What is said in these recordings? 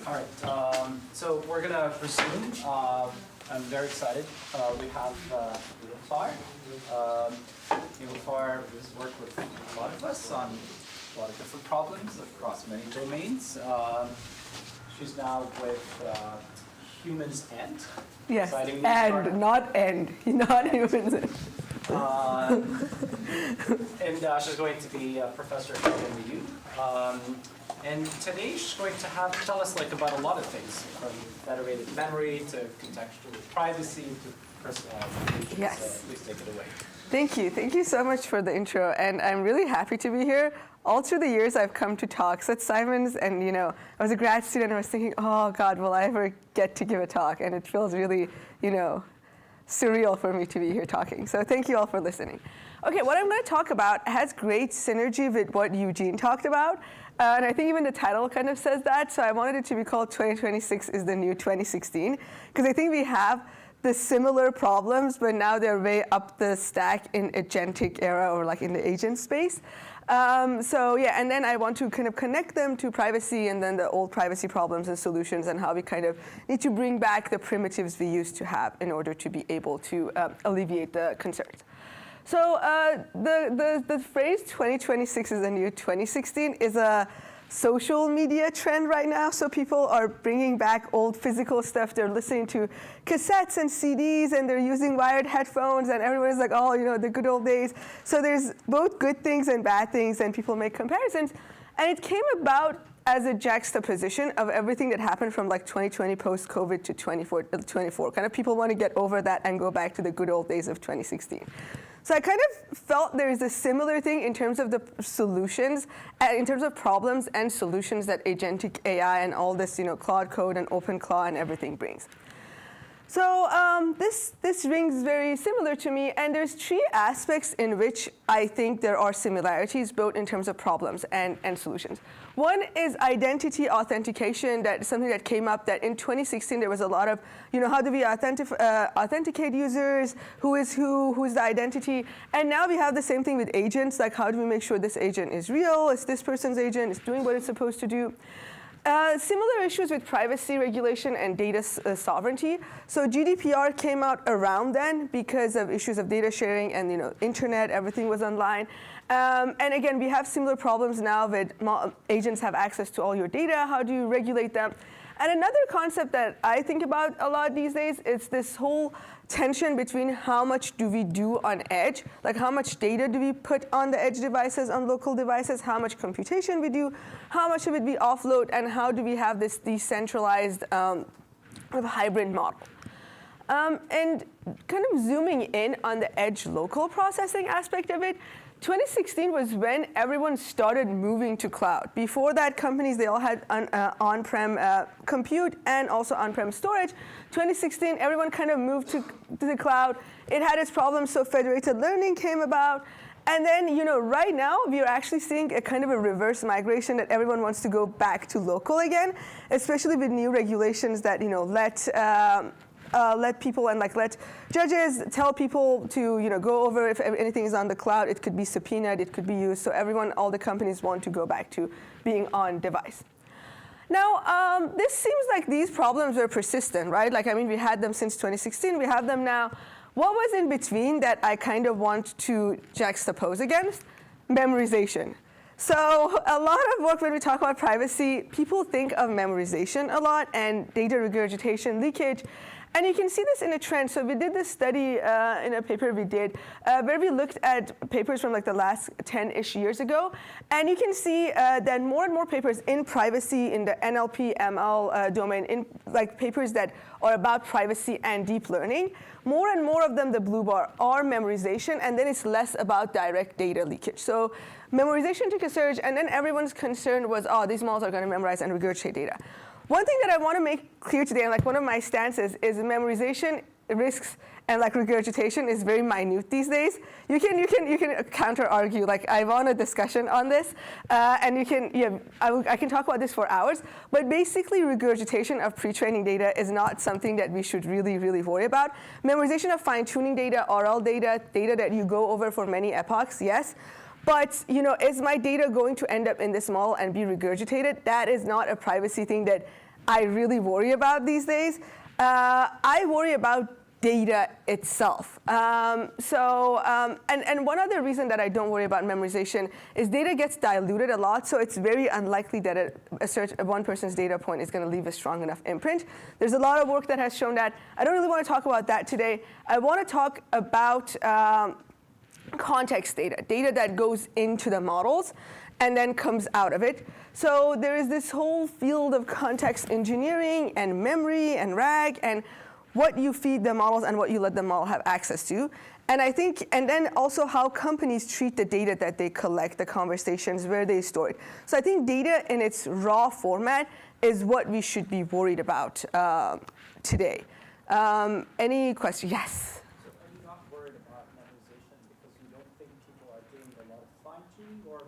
All right, so we're going to resume. I'm very excited. We have Niloofar. Niloofar has worked with a lot of us on a lot of different problems across many domains. She's now with Humans and. Yes, and, not end, not humans. And she's going to be a professor at NYU. And today she's going to tell us about a lot of things, from federated memory to contextual privacy to personal applications. Yes. Please take it away. Thank you. Thank you so much for the intro. And I'm really happy to be here. All through the years, I've come to talks at Simons. And, I was a grad student. And I was thinking, oh, God, will I ever get to give a talk? And it feels really, surreal for me to be here talking. So thank you all for listening. OK, what I'm going to talk about has great synergy with what Eugene talked about. And I think even the title kind of says that. So I wanted it to be called 2026 is the new 2016. Because I think we have the similar problems, but now they're way up the stack in agentic era or in the agent space. So yeah, and then I want to kind of connect them to privacy and then the old privacy problems and solutions and how we kind of need to bring back the primitives we used to have in order to be able to alleviate the concerns. So the phrase 2026 is the new 2016 is a social media trend right now. So people are bringing back old physical stuff. They're listening to cassettes and CDs, and they're using wired headphones, and everyone's like, oh, the good old days. So there's both good things and bad things, and people make comparisons. And it came about as a juxtaposition of everything that happened from 2020 post-COVID to 24. Kind of people want to get over that and go back to the good old days of 2016. So I kind of felt there is a similar thing in terms of the solutions, in terms of problems and solutions that agentic AI and all this, Claude Code and OpenClaw and everything brings. So this rings very similar to me, and there's three aspects in which I think there are similarities, both in terms of problems and solutions. One is identity authentication. That's something that came up that in 2016 there was a lot of, how do we authenticate users, who is the identity, and now we have the same thing with agents, like how do we make sure this agent is real, it's this person's agent, it's doing what it's supposed to do. Similar issues with privacy regulation and data sovereignty. So GDPR came out around then because of issues of data sharing and internet, everything was online. And again, we have similar problems now with agents have access to all your data. How do you regulate them? And another concept that I think about a lot these days is this whole tension between how much do we do on edge, like how much data do we put on the edge devices, on local devices, how much computation we do, how much of it we offload, and how do we have this decentralized hybrid model. And kind of zooming in on the edge local processing aspect of it, 2016 was when everyone started moving to cloud. Before that, companies, they all had on-prem compute and also on-prem storage. 2016, everyone kind of moved to the cloud. It had its problems, so federated learning came about. And then, right now, we are actually seeing a kind of a reverse migration that everyone wants to go back to local again, especially with new regulations that, let people and let judges tell people to go over if anything is on the cloud. It could be subpoenaed, it could be used. So all the companies want to go back to being on device. Now, this seems like these problems are persistent, right? We had them since 2016. We have them now. What was in between that I kind of want to juxtapose against? Memorization. So a lot of work when we talk about privacy, people think of memorization a lot and data regurgitation, leakage. And you can see this in a trend. So we did this study in a paper we did where we looked at papers from the last 10-ish years ago. And you can see that more and more papers in privacy, in the NLP, ML domain, in papers that are about privacy and deep learning, more and more of them, the blue bar, are memorization. And then it's less about direct data leakage. So memorization took a surge. And then everyone's concern was, oh, these models are going to memorize and regurgitate data. One thing that I want to make clear today, and one of my stances, is memorization risks and regurgitation is very minute these days. You can counter argue. I want a discussion on this, and I can talk about this for hours. But basically, regurgitation of pre-training data is not something that we should really worry about. Memorization of fine-tuning data, RL data that you go over for many epochs, yes. But is my data going to end up in this model and be regurgitated? That is not a privacy thing that I really worry about these days. I worry about data itself. And one other reason that I don't worry about memorization is data gets diluted a lot, so it's very unlikely that one person's data point is going to leave a strong enough imprint. There's a lot of work that has shown that. I don't really want to talk about that today. I want to talk about context data that goes into the models and then comes out of it. So there is this whole field of context engineering and memory and RAG and what you feed the models and what you let the model have access to. And I think, and then also how companies treat the data that they collect, the conversations, where they store it. So I think data in its raw format is what we should be worried about today. Any questions? Yes? So are you not worried about memorization because you don't think people are doing a lot of fine-tuning, or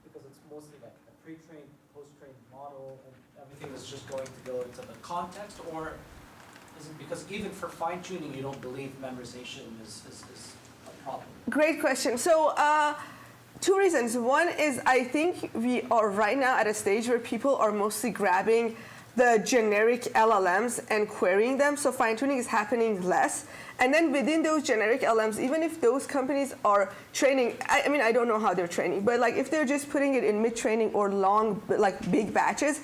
because it's mostly like a pre-trained, post-trained model and everything is just going to go into the context, or is it because even for fine-tuning you don't believe memorization is a problem? Great question. So two reasons. One is I think we are right now at a stage where people are mostly grabbing the generic LLMs and querying them, so fine-tuning is happening less. And then within those generic LLMs, even if those companies are training, I mean, I don't know how they're training, but like if they're just putting it in mid-training or long, like big batches,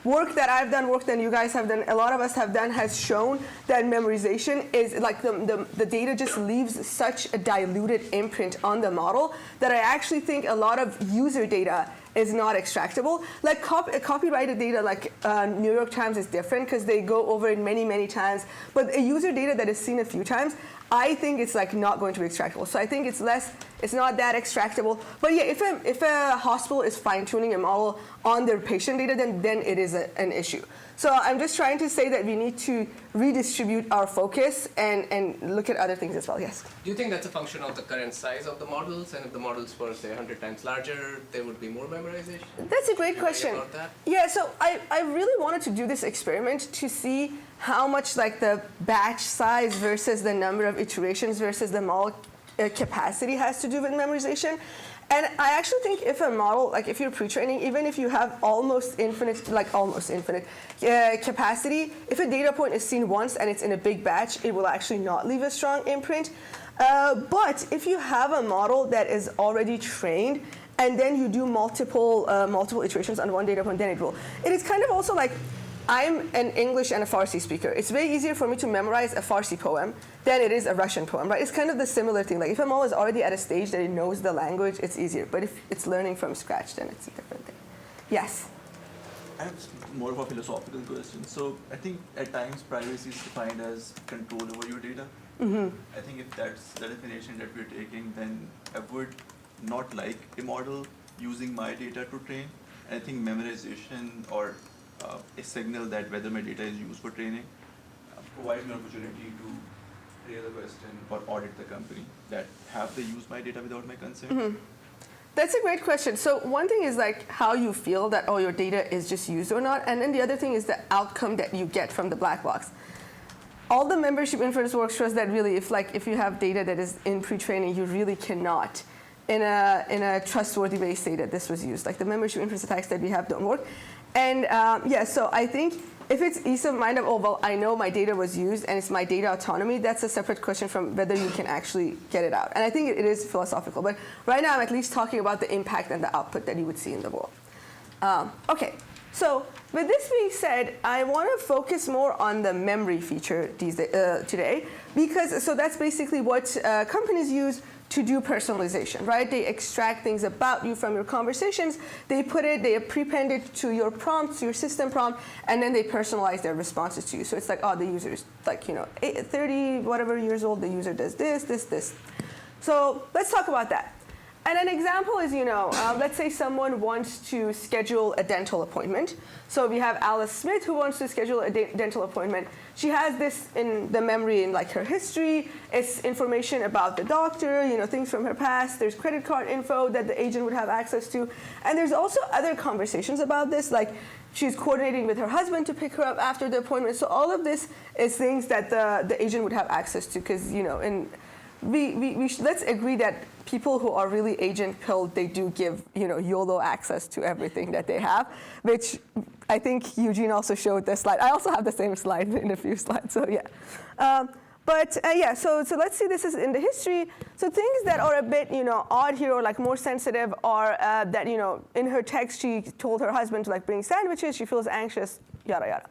work that I've done, work that you guys have done, a lot of us have done, has shown that memorization is like the data just leaves such a diluted imprint on the model that I actually think a lot of user data is not extractable. Like copyrighted data, like New York Times is different because they go over it many, many times. But a user data that is seen a few times, I think it's like not going to be extractable. So I think it's not that extractable. But yeah, if a hospital is fine-tuning a model on their patient data, then it is an issue. So I'm just trying to say that we need to redistribute our focus and look at other things as well. Yes? Do you think that's a function of the current size of the models? And if the models were, say, 100 times larger, there would be more memorization? That's a great question. About that? Yeah, so I really wanted to do this experiment to see how much like the batch size versus the number of iterations versus the model capacity has to do with memorization. And I actually think if a model, like if you're pre-training, even if you have almost infinite capacity, if a data point is seen once and it's in a big batch, it will actually not leave a strong imprint. But if you have a model that is already trained and then you do multiple iterations on one data point, then it will. It is kind of also like, I'm an English and a Farsi speaker. It's way easier for me to memorize a Farsi poem than it is a Russian poem, right? It's kind of the similar thing. Like if a model is already at a stage that it knows the language, it's easier. But if it's learning from scratch, then it's a different thing. Yes? I have more of a philosophical question. So I think at times privacy is defined as control over your data. Mm-hmm. I think if that's the definition that we're taking, then I would not like a model using my data to train. And I think memorization or a signal that whether my data is used for training provides me an opportunity to raise a question or audit the company that have they used my data without my consent. Mm-hmm. That's a great question. So one thing is like how you feel that, oh, your data is just used or not. And then the other thing is the outcome that you get from the black box. All the membership inference work shows that really if you have data that is in pre-training, you really cannot in a trustworthy way say that this was used. Like the membership inference attacks that we have don't work. And yeah, so I think if it's ease of mind of, oh, well, I know my data was used and it's my data autonomy, that's a separate question from whether you can actually get it out. And I think it is philosophical. But right now, I'm at least talking about the impact and the output that you would see in the world. OK, so with this being said, I want to focus more on the memory feature today. Because so that's basically what companies use to do personalization, right? They extract things about you from your conversations, they prepend it to your prompts, to your system prompt, and then they personalize their responses to you. So it's like, oh, the user is like, 30 whatever years old, the user does this, this, this. So let's talk about that. And an example is, let's say someone wants to schedule a dental appointment. So we have Alice Smith who wants to schedule a dental appointment. She has this in the memory in like her history. It's information about the doctor, things from her past. There's credit card info that the agent would have access to. And there's also other conversations about this, like she's coordinating with her husband to pick her up after the appointment. So all of this is things that the agent would have access to because, in let's agree that people who are really agent-pilled, they do give YOLO access to everything that they have, which I think Eugene also showed this slide. I also have the same slide in a few slides, so yeah. So let's see, this is in the history. So things that are a bit, odd here or like more sensitive are that, in her text, she told her husband to like bring sandwiches, she feels anxious, yada, yada.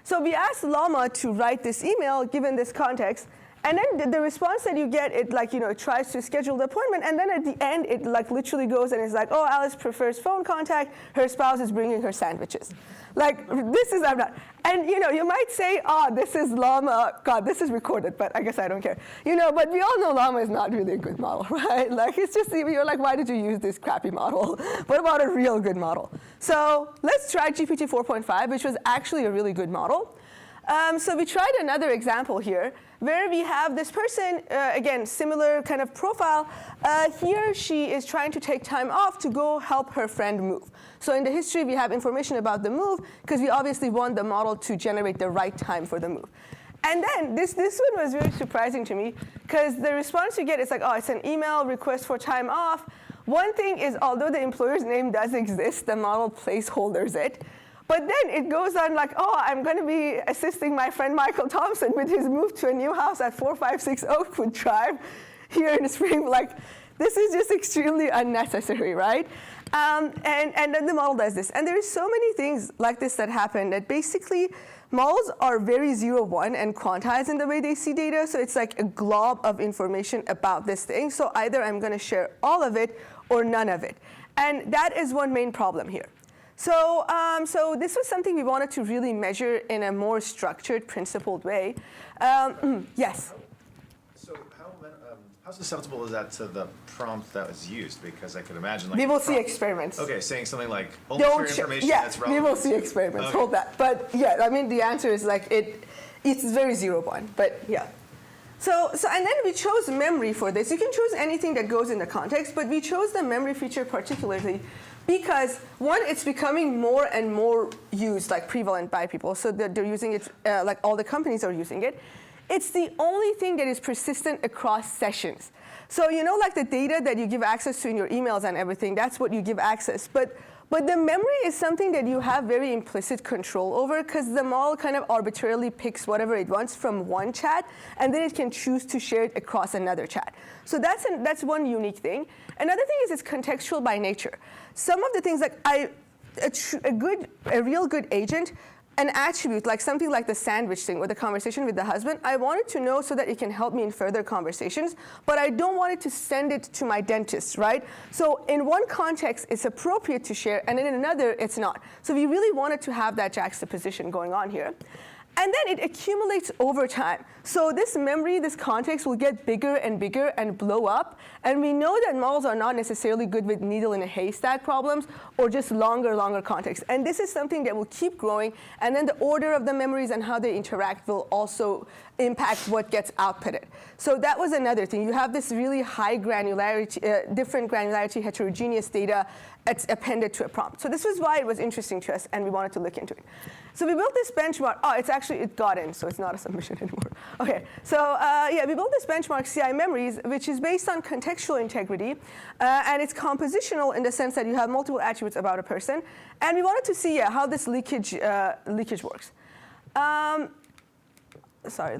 So we asked Llama to write this email given this context, and then the response that you get, it like, it tries to schedule the appointment, and then at the end, it like literally goes and it's like, oh, Alice prefers phone contact, her spouse is bringing her sandwiches. Like, this is, I'm not. And, you might say, oh, this is Llama. God, this is recorded, but I guess I don't care. But we all know Llama is not really a good model, right? Like, it's just, you're like, why did you use this crappy model? What about a real good model? So let's try GPT 4.5, which was actually a really good model. So we tried another example here, where we have this person, again, similar kind of profile. Here, she is trying to take time off to go help her friend move. So in the history, we have information about the move, because we obviously want the model to generate the right time for the move. And then this one was very surprising to me, because the response you get is like, oh, it's an email request for time off. One thing is, although the employer's name does exist, the model placeholders it. But then it goes on like, oh, I'm going to be assisting my friend Michael Thompson with his move to a new house at 456 Oakwood Drive here in Spring. Like, this is just extremely unnecessary, right? And then the model does this. And there is so many things like this that happen that basically models are very 0-1 and quantized in the way they see data. So it's like a glob of information about this thing. So either I'm going to share all of it or none of it. And that is one main problem here. So this was something we wanted to really measure in a more structured, principled way. Yes? So how susceptible is that to the prompt that was used? Because I could imagine like we will see experiments. Okay, saying something like only share information that's relevant. We will see experiments. Okay. Hold that. But yeah, I mean the answer is like it's very 0-1. But yeah. So and then we chose memory for this. You can choose anything that goes in the context, but we chose the memory feature particularly because, one, it's becoming more and more used, like prevalent by people. So they're using it, like all the companies are using it. It's the only thing that is persistent across sessions. So like the data that you give access to in your emails and everything, that's what you give access. But the memory is something that you have very implicit control over, because the model kind of arbitrarily picks whatever it wants from one chat, and then it can choose to share it across another chat. So that's one unique thing. Another thing is it's contextual by nature. Some of the things like a real good agent, an attribute like something like the sandwich thing or the conversation with the husband, I want it to know so that it can help me in further conversations, but I don't want it to send it to my dentist, right? So in one context, it's appropriate to share, and in another, it's not. So we really wanted to have that juxtaposition going on here. And then it accumulates over time. So this memory, this context will get bigger and bigger and blow up. And we know that models are not necessarily good with needle in a haystack problems or just longer context. And this is something that will keep growing. And then the order of the memories and how they interact will also impact what gets outputted. So that was another thing. You have this really high granularity, different granularity, heterogeneous data that's appended to a prompt. So this was why it was interesting to us, and we wanted to look into it. So we built this benchmark. Oh, it got in, so it's not a submission anymore. Okay, so we built this benchmark, CI memories, which is based on contextual integrity, and it's compositional in the sense that you have multiple attributes about a person. And we wanted to see how this leakage works. Sorry,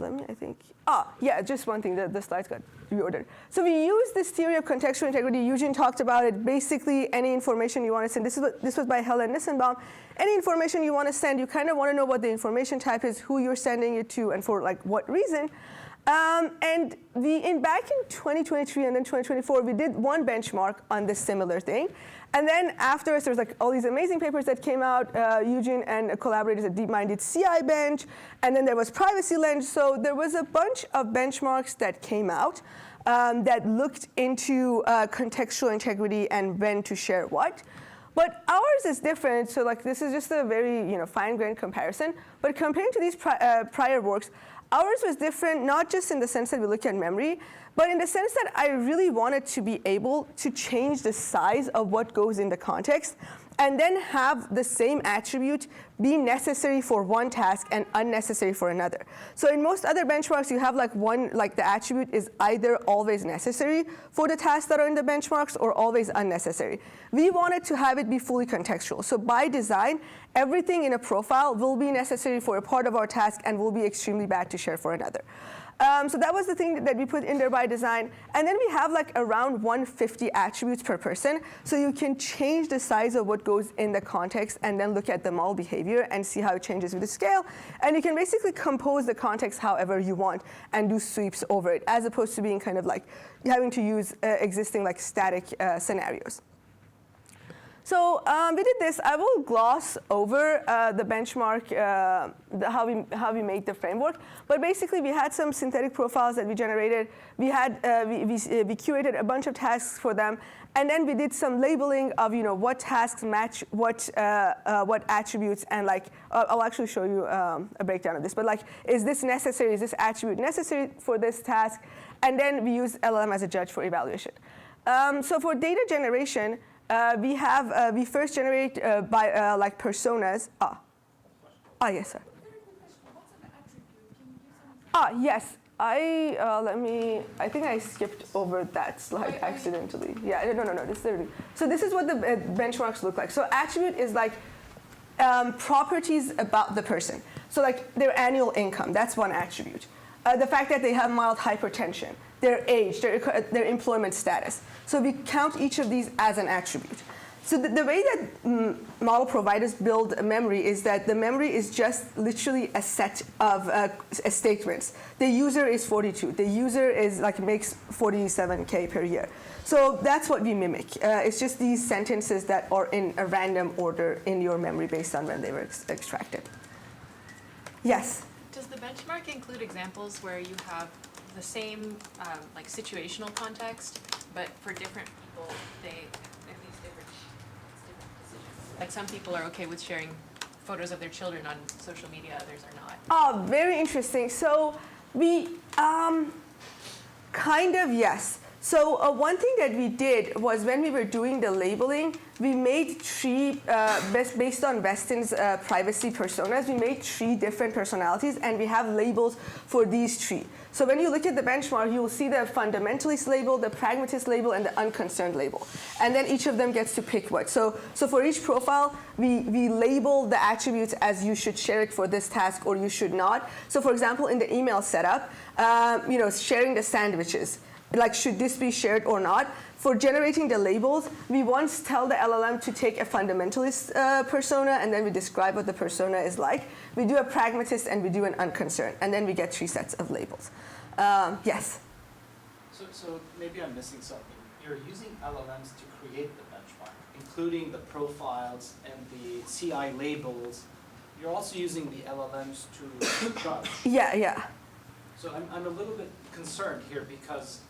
just one thing, the slides got reordered. So we used this theory of contextual integrity. Eugene talked about it. Basically, any information you want to send, this was by Helen Nissenbaum. Any information you want to send, you kind of want to know what the information type is, who you're sending it to, and for like what reason. And back in 2023 and then 2024, we did one benchmark on this similar thing. And then afterwards, there was like all these amazing papers that came out. Eugene and collaborators at DeepMind did CI bench, and then there was privacy lens. So there was a bunch of benchmarks that came out that looked into contextual integrity and when to share what. But ours is different. So like this is just a very fine-grained comparison. But comparing to these prior works, ours was different, not just in the sense that we look at memory, but in the sense that I really wanted to be able to change the size of what goes in the context and then have the same attribute be necessary for one task and unnecessary for another. So in most other benchmarks, you have the attribute is either always necessary for the tasks that are in the benchmarks or always unnecessary. We wanted to have it be fully contextual. So by design, everything in a profile will be necessary for a part of our task and will be extremely bad to share for another. So that was the thing that we put in there by design. And then we have around 150 attributes per person. So you can change the size of what goes in the context and then look at the model behavior and see how it changes with the scale. And you can basically compose the context however you want and do sweeps over it, as opposed to being kind of having to use existing static scenarios. So we did this. I will gloss over the benchmark, how we made the framework. But basically, we had some synthetic profiles that we generated. We curated a bunch of tasks for them, and then we did some labeling of what tasks match what attributes, and I'll actually show you a breakdown of this. But is this necessary? Is this attribute necessary for this task? And then we use LLM as a judge for evaluation. So for data generation. We first generate by personas. Yes, sir. Yes. I think I skipped over that slide accidentally. Yeah, no. This is the. So this is what the benchmarks look like. So attribute is properties about the person. So their annual income. That's one attribute. The fact that they have mild hypertension, their age, their employment status. So we count each of these as an attribute. So the way that model providers build a memory is that the memory is just literally a set of statements. The user is 42. The user is makes 47K per year. So that's what we mimic. It's just these sentences that are in a random order in your memory based on when they were extracted. Yes? Does the benchmark include examples where you have the same situational context, but for different people, they have these different decisions? Some people are okay with sharing photos of their children on social media, others are not. Oh, very interesting. So we kind of, yes. So one thing that we did was when we were doing the labeling, we made three, based on Weston's privacy personas, we made 3 different personalities, and we have labels for these 3. So when you look at the benchmark, you will see the fundamentalist label, the pragmatist label, and the unconcerned label. And then each of them gets to pick what. So for each profile, we label the attributes as you should share it for this task or you should not. So for example, in the email setup, sharing the sandwiches. Should this be shared or not? For generating the labels, we once tell the LLM to take a fundamentalist persona, and then we describe what the persona is like. We do a pragmatist, and we do an unconcerned, and then we get 3 sets of labels. Yes? So maybe I'm missing something. You're using LLMs to create the benchmark, including the profiles and the CI labels. You're also using the LLMs to judge. Yeah. So I'm a little bit concerned here because,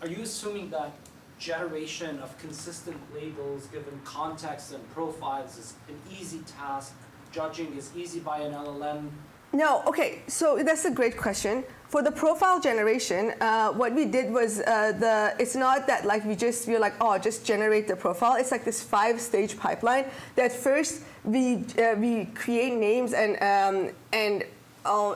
are you assuming that generation of consistent labels given context and profiles is an easy task, judging is easy by an LLM? No, okay, so that's a great question. For the profile generation, what we did was it's not that we're like, just generate the profile. It's this 5-stage pipeline that first we create names and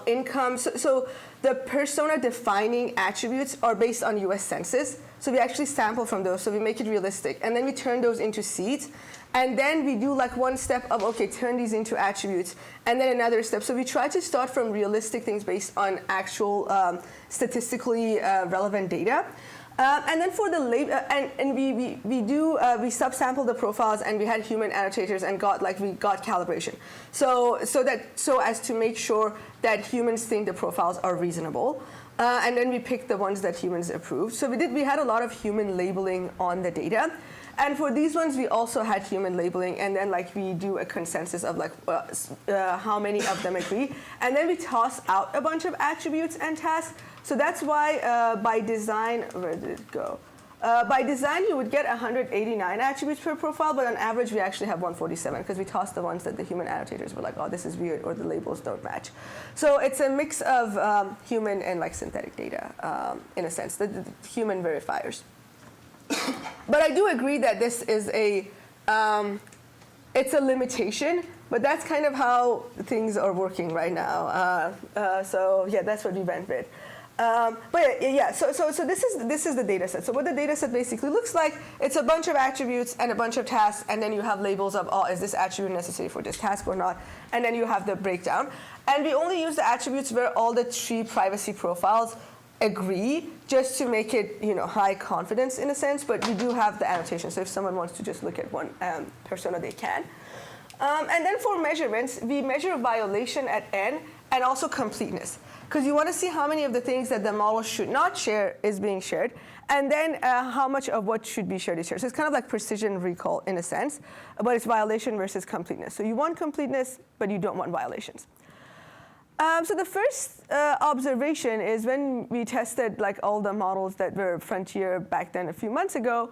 income. So the persona defining attributes are based on US Census. So we actually sample from those, so we make it realistic. And then we turn those into seeds. And then we do one step of, turn these into attributes. And then another step. So we try to start from realistic things based on actual statistically relevant data. And then for the we subsample the profiles, and we had human annotators and we got calibration. So as to make sure that humans think the profiles are reasonable. And then we picked the ones that humans approved. So we had a lot of human labeling on the data. And for these ones, we also had human labeling, and then we do a consensus of how many of them agree. And then we toss out a bunch of attributes and tasks. So that's why by design, where did it go? By design, you would get 189 attributes per profile, but on average, we actually have 147 because we tossed the ones that the human annotators were like, oh, this is weird, or the labels don't match. So it's a mix of human and like synthetic data, in a sense, the human verifiers. But I do agree that this is it's a limitation, but that's kind of how things are working right now. So yeah, that's what we went with. But yeah, so this is the data set. So what the data set basically looks like, it's a bunch of attributes and a bunch of tasks, and then you have labels of, oh, is this attribute necessary for this task or not? And then you have the breakdown. And we only use the attributes where all the 3 privacy profiles agree, just to make it, high confidence in a sense, but we do have the annotation. So if someone wants to just look at one persona, they can. And then for measurements, we measure violation at n and also completeness, because you want to see how many of the things that the model should not share is being shared, and then how much of what should be shared is shared. So it's kind of like precision recall in a sense, but it's violation versus completeness. So you want completeness, but you don't want violations. So the first observation is when we tested like all the models that were frontier back then a few months ago,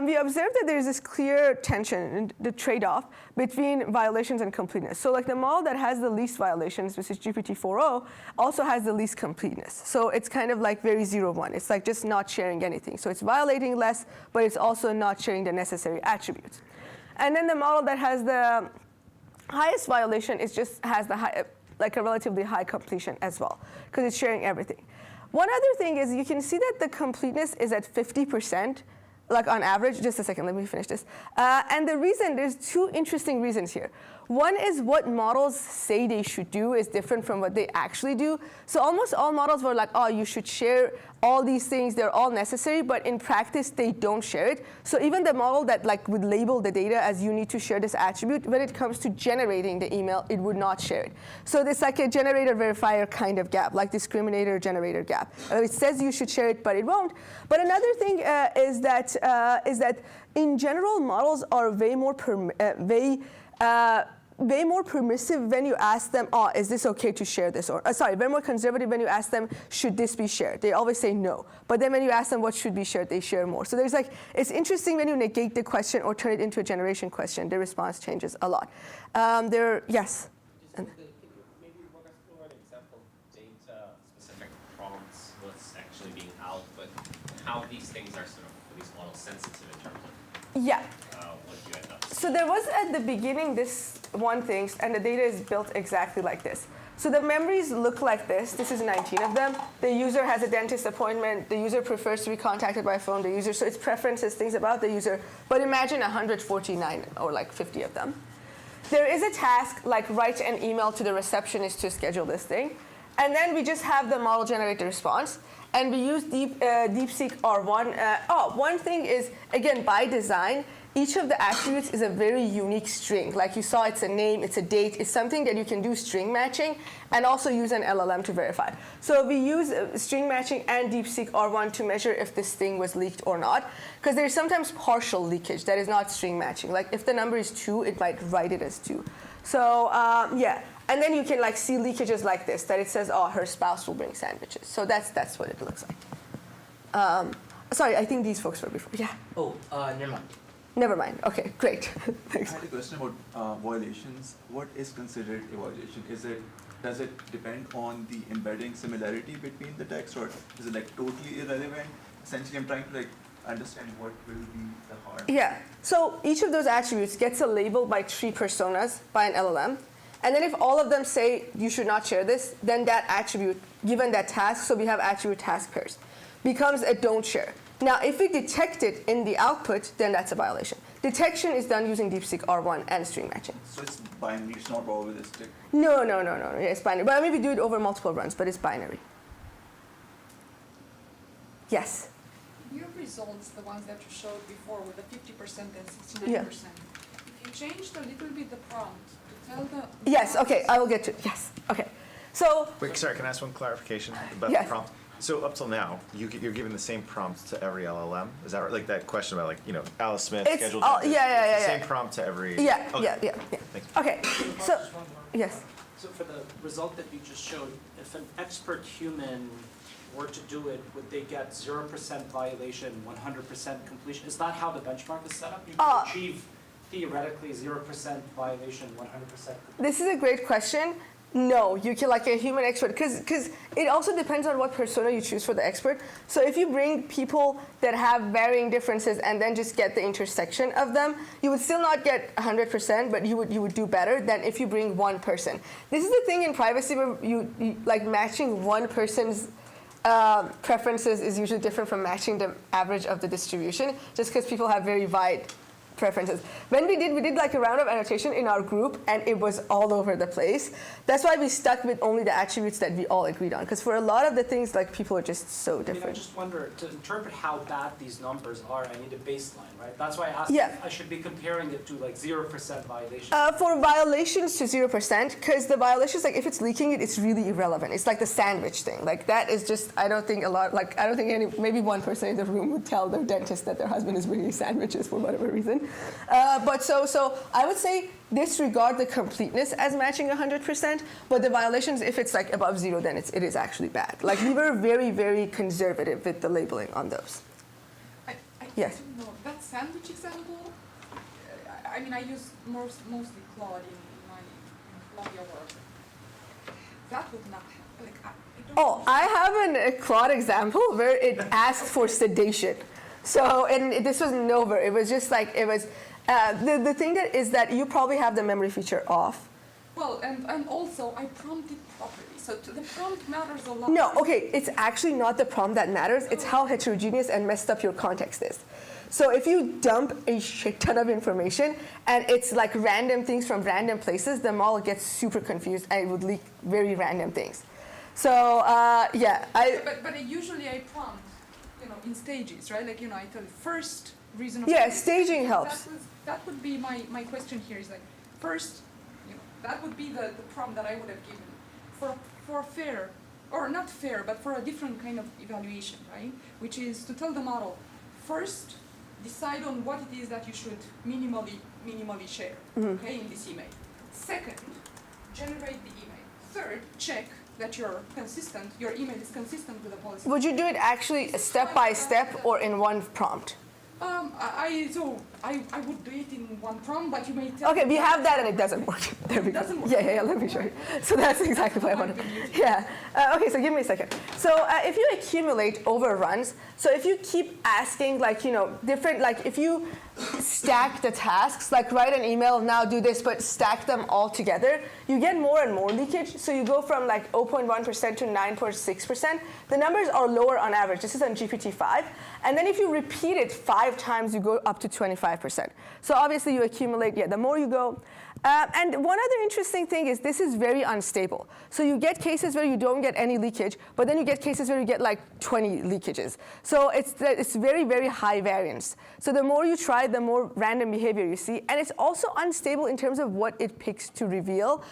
we observed that there's this clear tension, the trade-off between violations and completeness. So like the model that has the least violations, which is GPT-4o, also has the least completeness. So it's kind of like very 0-1. It's like just not sharing anything. So it's violating less, but it's also not sharing the necessary attributes. And then the model that has the highest violation is just has the like a relatively high completion as well, because it's sharing everything. One other thing is you can see that the completeness is at 50%, like on average. Just a second, let me finish this. And the reason, there's 2 interesting reasons here. One is what models say they should do is different from what they actually do. So almost all models were like, oh, you should share all these things, they're all necessary, but in practice, they don't share it. So even the model that like would label the data as you need to share this attribute, when it comes to generating the email, it would not share it. So it's like a generator-verifier kind of gap, like discriminator-generator gap. It says you should share it, but it won't. But another thing is that in general, models are way more permissive when you ask them, oh, is this okay to share this? Or way more conservative when you ask them, should this be shared? They always say no. But then when you ask them what should be shared, they share more. So there's like, it's interesting when you negate the question or turn it into a generation question, the response changes a lot. Yes? Maybe walk us through an example data-specific prompts, what's actually being output, how these things are sort of, for these models, sensitive in terms of what you end up seeing. So there was at the beginning this one thing, and the data is built exactly like this. So the memories look like this. This is 19 of them. The user has a dentist appointment. The user prefers to be contacted by phone. The user, so it's preferences, things about the user. But imagine 149 or like 50 of them. There is a task like write an email to the receptionist to schedule this thing. And then we just have the model generate the response. And we use DeepSeek R1. One thing is, again, by design, each of the attributes is a very unique string. Like you saw, it's a name, it's a date, it's something that you can do string matching and also use an LLM to verify. So we use string matching and DeepSeek R1 to measure if this thing was leaked or not. Because there's sometimes partial leakage that is not string matching. Like if the number is 2, it might write it as 2. So yeah. And then you can like see leakages like this, that it says, oh, her spouse will bring sandwiches. So that's what it looks like. Sorry, I think these folks were before. Yeah. Oh, never mind. Never mind. Okay, great. I Thanks. had a question about violations. What is considered a violation? Does it depend on the embedding similarity between the text, or is it like totally irrelevant? Essentially, I'm trying to like understand what will be the harm. Yeah. So each of those attributes gets a label by 3 personas by an LLM. And then if all of them say you should not share this, then that attribute, given that task, so we have attribute task pairs, becomes a don't share. Now, if we detect it in the output, then that's a violation. Detection is done using DeepSeek R1 and string matching. So it's binary, it's not probabilistic. No. Yeah, it's binary. But I mean, we do it over multiple runs, but it's binary. Yes? Your results, the ones that you showed before with the 50% and 69%, Yeah. if you changed a little bit the prompt to tell the... Yes, okay, I will get to it. Yes, okay. So, Wait, sorry, can I ask one clarification about Yes. the prompt? So up till now, you're giving the same prompts to every LLM? Is that right? Like that question about Alice Smith It's scheduled all- dentist, yeah. it's the same prompt to every... yeah. Thank you. Okay, so, yes. So for the result that you just showed, if an expert human were to do it, would they get 0% violation, 100% completion? Is that how the benchmark is set up? You could achieve theoretically 0% violation, 100% completion. This is a great question. No, you can, like a human expert, because it also depends on what persona you choose for the expert. So if you bring people that have varying differences and then just get the intersection of them, you would still not get 100%, but you would do better than if you bring one person. This is the thing in privacy where you like matching one person's preferences is usually different from matching the average of the distribution, just because people have very wide preferences. When we did like a round of annotation in our group, and it was all over the place. That's why we stuck with only the attributes that we all agreed on, because for a lot of the things, like people are just so different. I just wonder, to interpret how bad these numbers are, I need a baseline, right? That's why I asked Yeah. if I should be comparing it to like 0% violation. For violations to 0%, because the violations, like if it's leaking it, it's really irrelevant. It's like the sandwich thing. Like that is just, I don't think maybe one person in the room would tell their dentist that their husband is bringing sandwiches for whatever reason. But so I would say disregard the completeness as matching 100%, but the violations, if it's like above 0, then it is actually bad. Like we were very, very conservative with the labeling on those. I Yes. don't know, that sandwich example, I mean, I use mostly Claude in my Claudia work. That would not happen. Like, I don't I have a Claude example where it asked for sedation. So, and this was nowhere. It was just like, it was, the thing that is that you probably have the memory feature off. Well, and also I prompted properly, so the prompt matters a lot. No, okay, it's actually not the prompt that matters. It's how heterogeneous and messed up your context is. So if you dump a shit ton of information and it's like random things from random places, the model gets super confused and it would leak very random things. So yeah, But usually I prompt, in stages, right? Like, I tell you first reason of. Yeah, staging helps. That would be my question here is like, first, that would be the prompt that I would have given for fair, or not fair, but for a different kind of evaluation, right? Which is to tell the model, first, decide on what it is that you should minimally share, okay, in this email. Second, generate the email. Third, check that your email is consistent with the policy. Would you do it actually step by step or in one prompt? I would do it in one prompt, but you may tell. Okay, we have that and it doesn't work. There we go. Doesn't work. Yeah, let me show you. So that's exactly what I wanted. Yeah. Okay, so give me a second. So if you accumulate overruns, so if you keep asking different, like if you stack the tasks, like write an email, now do this, but stack them all together, you get more and more leakage. So you go from like 0.1% to 9.6%. The numbers are lower on average. This is on GPT-5. And then if you repeat it 5 times, you go up to 25%. So obviously you accumulate, the more you go. And one other interesting thing is this is very unstable. So you get cases where you don't get any leakage, but then you get cases where you get like 20 leakages. So it's very, very high variance. So the more you try, the more random behavior you see. And it's also unstable in terms of what it picks to reveal.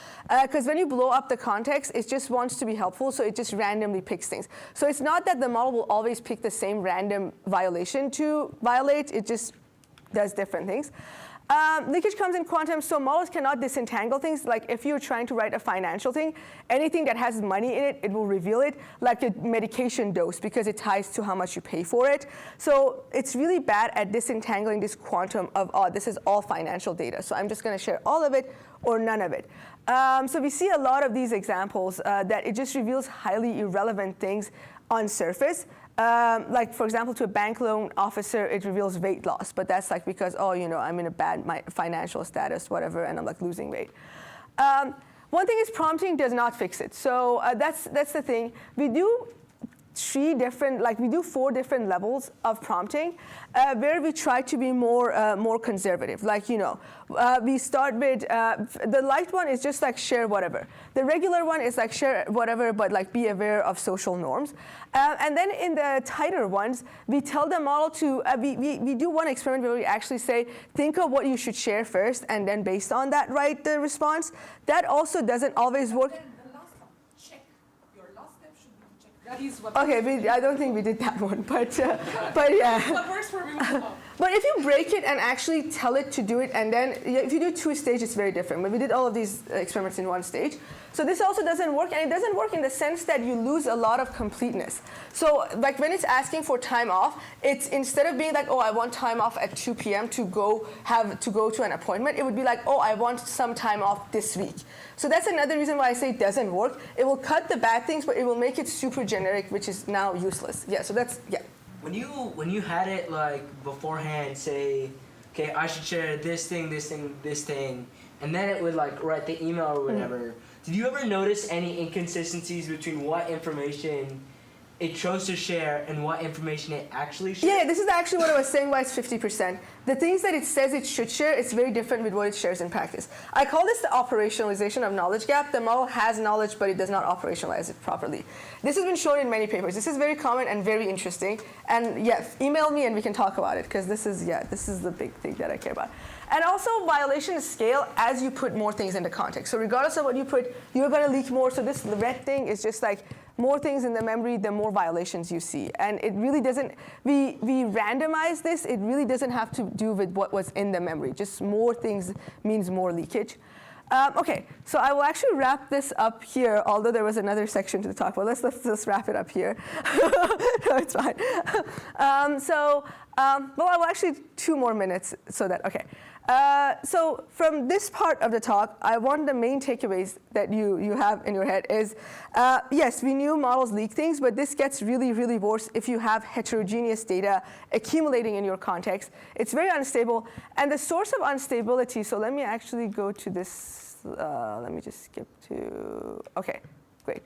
Because when you blow up the context, it just wants to be helpful, so it just randomly picks things. So it's not that the model will always pick the same random violation to violate, it just does different things. Leakage comes in quantum, so models cannot disentangle things. Like if you're trying to write a financial thing, anything that has money in it, it will reveal it, like a medication dose, because it ties to how much you pay for it. So it's really bad at disentangling this quantum of, this is all financial data. So I'm just going to share all of it or none of it. So we see a lot of these examples that it just reveals highly irrelevant things on surface. Like, for example, to a bank loan officer, it reveals weight loss, but that's like because, I'm in a bad financial status, whatever, and I'm like losing weight. One thing is prompting does not fix it. So that's the thing. We do 4 different levels of prompting where we try to be more conservative. Like, we start with, the light one is just like share whatever. The regular one is like share whatever, but like be aware of social norms. And then in the tighter ones, we tell the model to, we do one experiment where we actually say, think of what you should share first, and then based on that, write the response. That also doesn't always work. That is what. Okay, I don't think we did that one, but yeah. What works for me. But if you break it and actually tell it to do it, and then if you do 2 stages, it's very different. But we did all of these experiments in 1 stage. So this also doesn't work, and it doesn't work in the sense that you lose a lot of completeness. So like when it's asking for time off, it's instead of being like, oh, I want time off at 2 p.m. to go to an appointment, it would be like, oh, I want some time off this week. So that's another reason why I say it doesn't work. It will cut the bad things, but it will make it super generic, which is now useless. Yeah, so that's, yeah. When you had it like beforehand, say, okay, I should share this thing, this thing, this thing, and then it would like write the email or whatever. Did you ever notice any inconsistencies between what information it chose to share and what information it actually shared? Yeah, this is actually what I was saying why it's 50%. The things that it says it should share, it's very different with what it shares in practice. I call this the operationalization of knowledge gap. The model has knowledge, but it does not operationalize it properly. This has been shown in many papers. This is very common and very interesting. And yeah, email me and we can talk about it, because this is the big thing that I care about. And also, violations scale as you put more things into context. So regardless of what you put, you're going to leak more. So this red thing is just like more things in the memory, the more violations you see. And it really doesn't, we randomize this. It really doesn't have to do with what was in the memory. Just more things means more leakage. Okay, so I will actually wrap this up here, although there was another section to talk about. Let's just wrap it up here. No, it's fine. Well, I will actually 2 more minutes so that, okay. So from this part of the talk, I want the main takeaways that you have in your head is, yes, we knew models leak things, but this gets really, really worse if you have heterogeneous data accumulating in your context. It's very unstable. And the source of instability, so let me actually go to this. Let me just skip to, okay, great.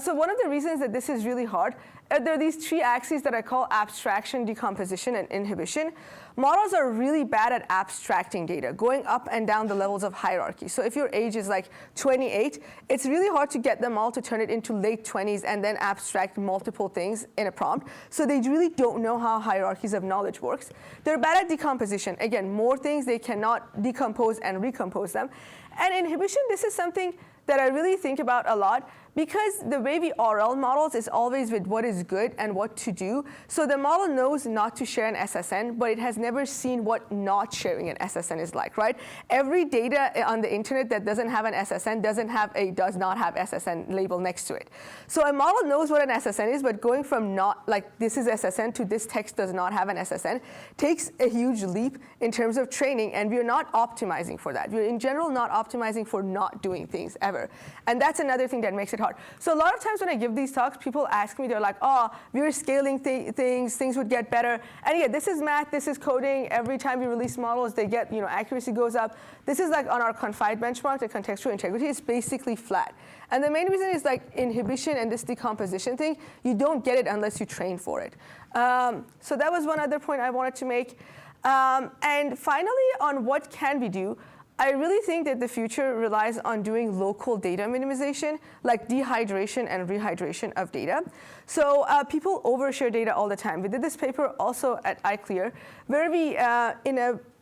So one of the reasons that this is really hard, there are these 3 axes that I call abstraction, decomposition, and inhibition. Models are really bad at abstracting data, going up and down the levels of hierarchy. So if your age is like 28, it's really hard to get them all to turn it into late 20s and then abstract multiple things in a prompt. So they really don't know how hierarchies of knowledge works. They're bad at decomposition. Again, more things, they cannot decompose and recompose them. And inhibition, this is something that I really think about a lot, because the way we RL models is always with what is good and what to do. So the model knows not to share an SSN, but it has never seen what not sharing an SSN is like, right? Every data on the internet that doesn't have an SSN does not have SSN label next to it. So a model knows what an SSN is, but going from not like this is SSN to this text does not have an SSN takes a huge leap in terms of training, and we're not optimizing for that. We're in general not optimizing for not doing things ever. And that's another thing that makes it hard. So a lot of times when I give these talks, people ask me, they're like, oh, we're scaling things would get better. And yeah, this is math, this is coding. Every time we release models, they get, accuracy goes up. This is like on our confide benchmark, the contextual integrity is basically flat. And the main reason is like inhibition and this decomposition thing, you don't get it unless you train for it. So that was one other point I wanted to make. And finally, on what can we do, I really think that the future relies on doing local data minimization, like dehydration and rehydration of data. So people overshare data all the time. We did this paper also at iClear, where we,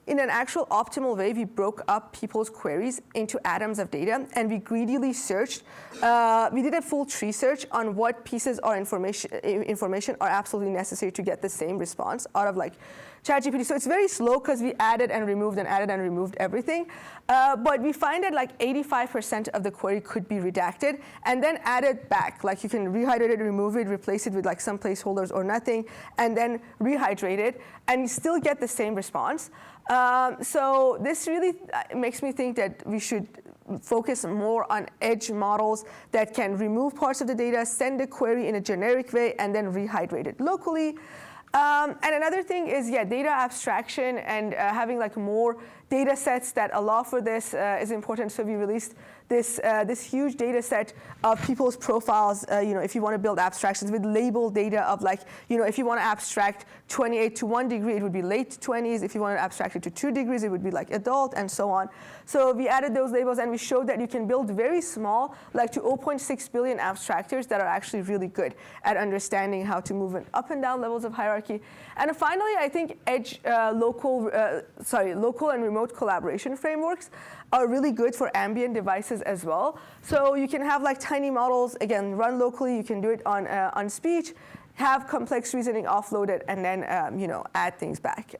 in an actual optimal way, we broke up people's queries into atoms of data, and we greedily searched. We did a full tree search on what pieces of information are absolutely necessary to get the same response out of like ChatGPT. So it's very slow because we added and removed everything. But we find that like 85% of the query could be redacted and then added back. Like you can rehydrate it, remove it, replace it with like some placeholders or nothing, and then rehydrate it, and you still get the same response. So this really makes me think that we should focus more on edge models that can remove parts of the data, send a query in a generic way, and then rehydrate it locally. And another thing is, data abstraction and having like more data sets that allow for this is important. So we released this huge data set of people's profiles, if you want to build abstractions with labeled data of like, if you want to abstract 28 to 1 degree, it would be late 20s. If you want to abstract it to 2 degrees, it would be like adult, and so on. So we added those labels, and we showed that you can build very small, like to 0.6 billion abstractors that are actually really good at understanding how to move up and down levels of hierarchy. And finally, I think edge local and remote collaboration frameworks are really good for ambient devices as well. So you can have like tiny models, again, run locally. You can do it on speech. have complex reasoning offloaded, and then add things back.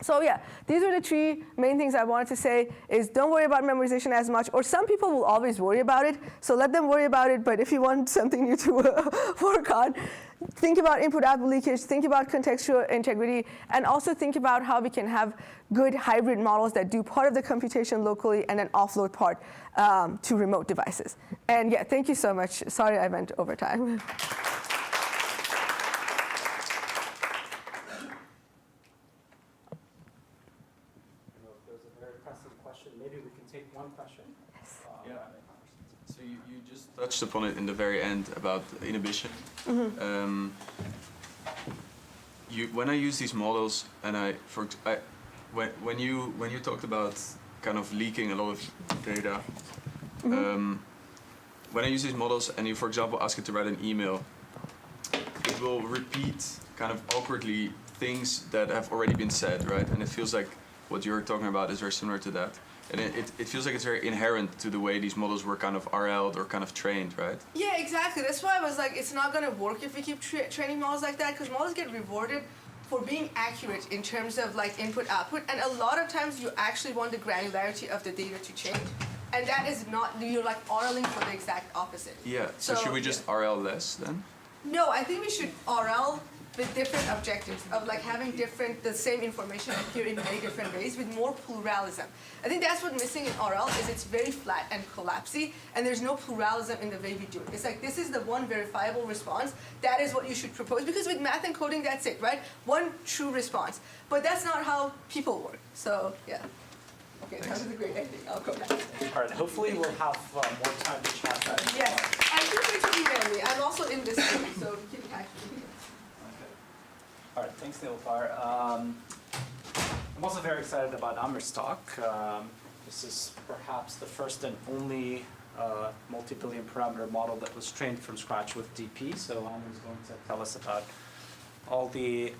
So yeah, these are the 3 main things I wanted to say is don't worry about memorization as much, or some people will always worry about it, so let them worry about it, but if you want something new to work on, think about input-output leakage, think about contextual integrity, and also think about how we can have good hybrid models that do part of the computation locally and then offload part to remote devices. And yeah, thank you so much. Sorry I went over time. Maybe we can take one question. Yeah. So you just touched upon it in the very end about inhibition. Mm-hmm. When I use these models, and when you talked about kind of leaking a lot of data, when I use these models and you, for example, ask it to write an email, it will repeat kind of awkwardly things that have already been said, right? And it feels like what you're talking about is very similar to that. And it feels like it's very inherent to the way these models were kind of RL'd or kind of trained, right? Yeah, exactly. That's why I was like, it's not going to work if we keep training models like that, because models get rewarded for being accurate in terms of like input-output, and a lot of times you actually want the granularity of the data to change, and that is not, you're like RLing for the exact opposite. Yeah, so should we just RL less then? No, I think we should RL with different objectives of like having the same information appear in very different ways with more pluralism. I think that's what's missing in RL is it's very flat and collapsy, and there's no pluralism in the way we do it. It's like this is the one verifiable response, that is what you should propose, because with math and coding that's it, right? One true response. But that's not how people work, so yeah. Okay, that was a great ending, I'll go now. All right, hopefully we'll have more time to chat about it. Yes, and feel free to email me. I'm also in this group, so you can catch me. All right, thanks, Niloofar. I'm also very excited about Amir's talk. This is perhaps the first and only multi-billion parameter model that was trained from scratch with DP. So Amir is going to tell us about all the